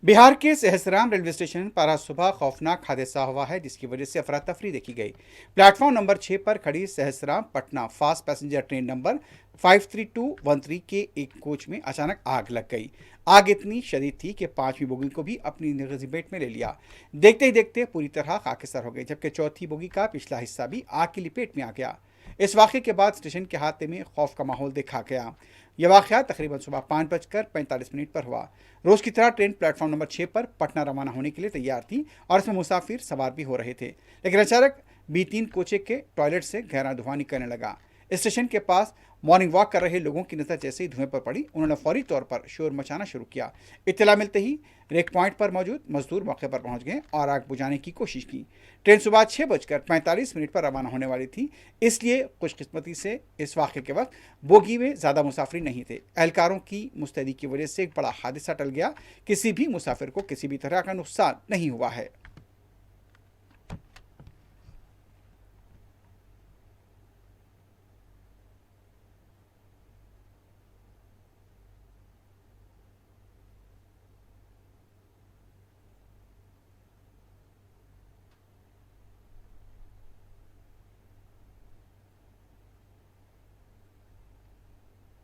बिहार के Sahasram railway station पर आज सुबह खौफनाक हादसा हुआ है, जिसकी वजह से अफरा तफरी देखी गई। प्लेटफॉर्म नंबर 6 पर खड़ी Sasaram Patna fast passenger train number 53213 के एक कोच में अचानक आग लग गई। आग इतनी शदीद थी कि पांचवी बोगी को भी अपनी लपेट में ले लिया। देखते ही देखते पूरी तरह खाकसर हो गई, जबकि चौथी बोगी का पिछला हिस्सा भी आग की लपेट में आ गया। इस वाक़े के बाद स्टेशन के अहाते में खौफ का माहौल देखा गया। यह वाक़या तकरीबन सुबह 5:45 पर हुआ। रोज़ की तरह ट्रेन प्लेटफॉर्म नंबर 6 पर पटना रवाना होने के लिए तैयार थी और इसमें मुसाफिर सवार भी हो रहे थे, लेकिन अचानक B3 कोचे के टॉयलेट से गहरा धुआं निकलने लगा। स्टेशन के पास मॉर्निंग वॉक कर रहे लोगों की नज़र जैसे ही धुएं पर पड़ी, उन्होंने फौरी तौर पर शोर मचाना शुरू किया। इत्तला मिलते ही रेक पॉइंट पर मौजूद मजदूर मौके पर पहुंच गए और आग बुझाने की कोशिश की। ट्रेन सुबह 6:45 पर रवाना होने वाली थी, इसलिए खुशकिस्मती से इस वाक़े के वक्त बोगी में ज़्यादा मुसाफिर नहीं थे। एहलकारों की मुस्तैदी की वजह से एक बड़ा हादसा टल गया। किसी भी मुसाफिर को किसी भी तरह का नुकसान नहीं हुआ है।